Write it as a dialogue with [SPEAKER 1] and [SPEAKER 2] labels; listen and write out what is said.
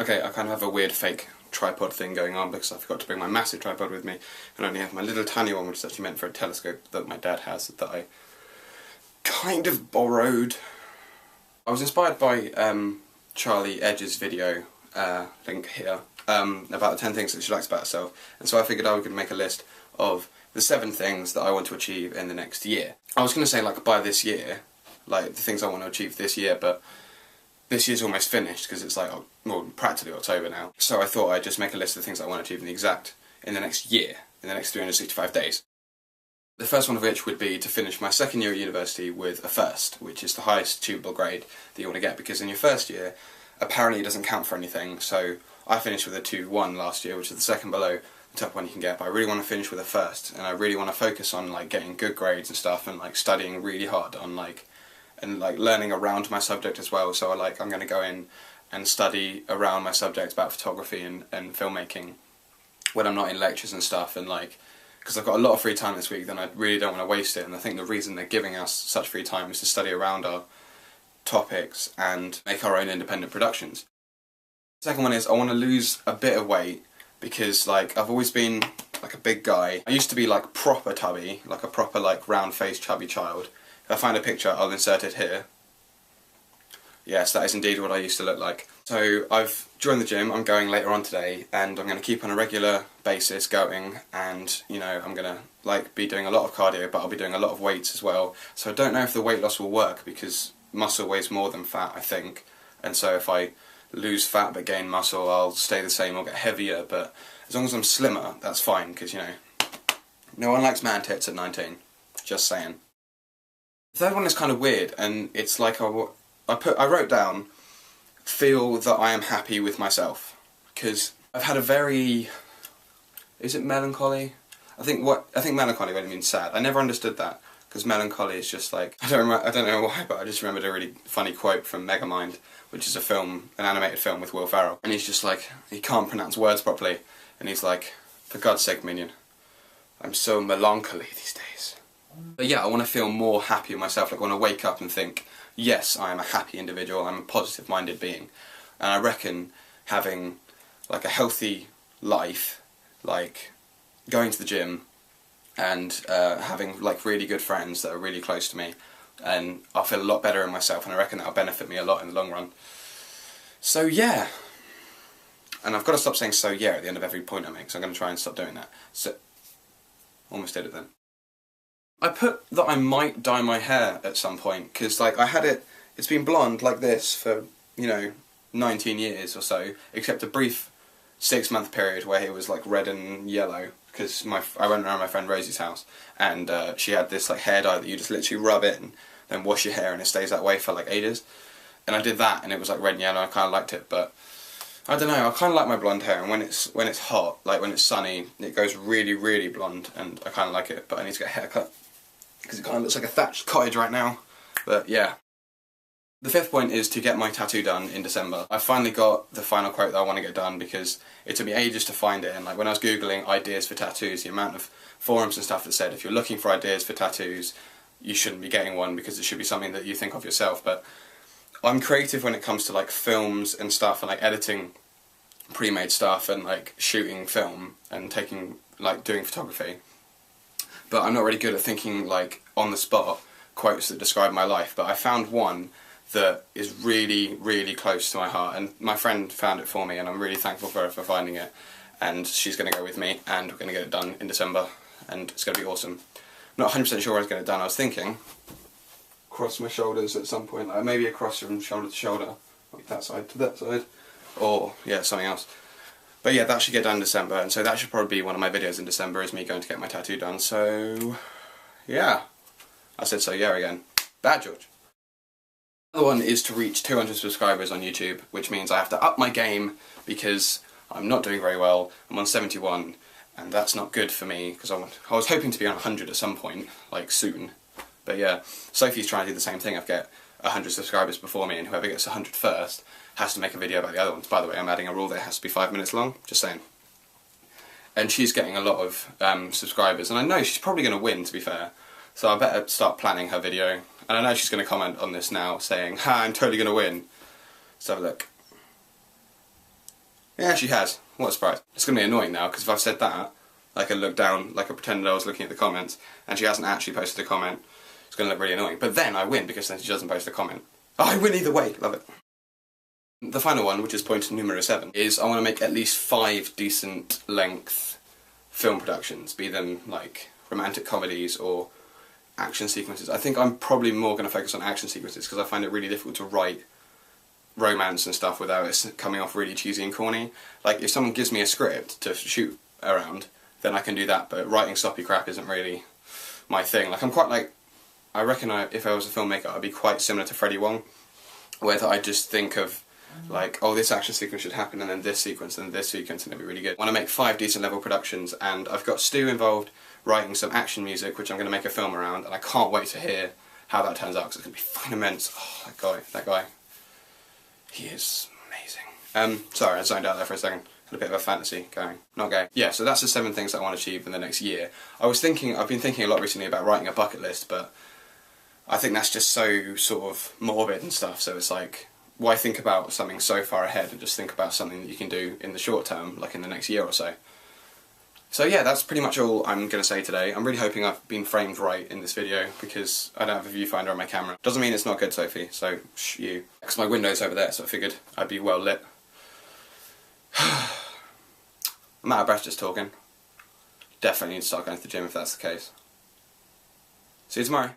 [SPEAKER 1] Okay, I kind of have a weird fake tripod thing going on because I forgot to bring my massive tripod with me and only have my little tiny one, which is actually meant for a telescope that my dad has that I kind of borrowed. I was inspired by Charlie Edge's video, link here, about the 10 things that she likes about herself, and so I figured I was going to make a list of the 7 things that I want to achieve in the next year. I was going to say like by this year, like the things I want to achieve this year, but this year's almost finished because it's like, well, practically October now. So I thought I'd just make a list of the things I want to achieve in the next year, in the next 365 days. The first one of which would be to finish my second year at university with a first, which is the highest achievable grade that you want to get, because in your first year, apparently it doesn't count for anything. So I finished with a 2-1 last year, which is the second below the top one you can get, but I really want to finish with a first, and I really want to focus on like getting good grades and stuff, and like studying really hard on and learning around my subject as well. So I'm going to go in and study around my subject about photography and filmmaking when I'm not in lectures and stuff, and because I've got a lot of free time this week, then I really don't want to waste it, and I think the reason they're giving us such free time is to study around our topics and make our own independent productions. The second one is I want to lose a bit of weight, because I've always been like a big guy. I used to be like proper tubby, like a proper like round-faced chubby child. If I find a picture, I'll insert it here. Yes, that is indeed what I used to look like. So I've joined the gym, I'm going later on today, and I'm going to keep on a regular basis going, and I'm going to be doing a lot of cardio, but I'll be doing a lot of weights as well. So I don't know if the weight loss will work, because muscle weighs more than fat, I think, and so if I lose fat but gain muscle, I'll stay the same or get heavier, but as long as I'm slimmer, that's fine, because no one likes man tits at 19, just saying. The third one is kind of weird, and it's like I wrote down, feel that I am happy with myself, because I've had a very, is it melancholy? I think melancholy really means sad. I never understood that, because melancholy is just like, I don't know why, but I just remembered a really funny quote from Megamind, which is an animated film with Will Ferrell, and he's just like, he can't pronounce words properly, and he's like, for God's sake, minion, I'm so melancholy these days. But yeah, I want to feel more happy with myself. I want to wake up and think, yes, I am a happy individual, I'm a positive-minded being. And I reckon having a healthy life, going to the gym, and having really good friends that are really close to me, and I'll feel a lot better in myself, and I reckon that'll benefit me a lot in the long run. So yeah. And I've got to stop saying so yeah at the end of every point I make, so I'm going to try and stop doing that. So, almost did it then. I put that I might dye my hair at some point, because I had it's been blonde like this for, 19 years or so, except a brief 6-month period where it was red and yellow, because I went around my friend Rosie's house, and she had this hair dye that you just literally rub it and then wash your hair and it stays that way for ages. And I did that, and it was red and yellow, I kind of liked it, but I don't know, I kind of like my blonde hair, and when it's hot, when it's sunny, it goes really, really blonde, and I kind of like it, but I need to get a haircut, because it kind of looks like a thatched cottage right now. But yeah. The fifth point is to get my tattoo done in December. I finally got the final quote that I want to get done, because it took me ages to find it, and when I was googling ideas for tattoos, the amount of forums and stuff that said if you're looking for ideas for tattoos, you shouldn't be getting one, because it should be something that you think of yourself. But I'm creative when it comes to films and stuff, and editing pre-made stuff, and shooting film and doing photography. But I'm not really good at thinking on the spot quotes that describe my life. But I found one that is really, really close to my heart, and my friend found it for me, and I'm really thankful for her for finding it. And she's going to go with me, and we're going to get it done in December, and it's going to be awesome. I'm not 100% sure I was going to get it done. I was thinking cross my shoulders at some point, maybe across from shoulder to shoulder, that side to that side, or yeah, something else. But yeah, that should get done in December, and so that should probably be one of my videos in December, is me going to get my tattoo done. So yeah, I said so yeah again. Bad George. Another one is to reach 200 subscribers on YouTube, which means I have to up my game, because I'm not doing very well. I'm on 71, and that's not good for me, because I was hoping to be on 100 at some point, soon. But yeah, Sophie's trying to do the same thing of get 100 subscribers before me, and whoever gets 100 first has to make a video about the other ones. By the way, I'm adding a rule that it has to be 5 minutes long, just saying. And she's getting a lot of subscribers, and I know she's probably going to win, to be fair. So I better start planning her video. And I know she's going to comment on this now, saying, ha, I'm totally going to win. Let's have a look. Yeah, she has. What a surprise. It's going to be annoying now, because if I've said that, I can look down like I pretended I was looking at the comments, and she hasn't actually posted a comment. It's going to look really annoying. But then I win, because then she doesn't post a comment. Oh, I win either way. Love it. The final one, which is point numero 7, is I want to make at least 5 decent length film productions, be them like romantic comedies or action sequences. I think I'm probably more going to focus on action sequences because I find it really difficult to write romance and stuff without it coming off really cheesy and corny. Like, if someone gives me a script to shoot around, then I can do that, but writing sloppy crap isn't really my thing. Like, I'm quite like, I reckon if I was a filmmaker I'd be quite similar to Freddie Wong, where I just think of like, oh, this action sequence should happen, and then this sequence, and this sequence, and it'll be really good. I want to make 5 decent level productions, and I've got Stu involved writing some action music, which I'm going to make a film around, and I can't wait to hear how that turns out, because it's going to be fucking immense. Oh, that guy. He is amazing. Sorry, I zoned out there for a second. Had a bit of a fantasy going. Not gay. Yeah, so that's the 7 things that I want to achieve in the next year. I've been thinking a lot recently about writing a bucket list, but I think that's just so sort of morbid and stuff, so it's like, why think about something so far ahead and just think about something that you can do in the short term, like in the next year or so. So yeah, that's pretty much all I'm going to say today. I'm really hoping I've been framed right in this video, because I don't have a viewfinder on my camera. Doesn't mean it's not good, Sophie, so shh you. Because my window's over there, so I figured I'd be well lit. I'm out of breath just talking. Definitely need to start going to the gym if that's the case. See you tomorrow.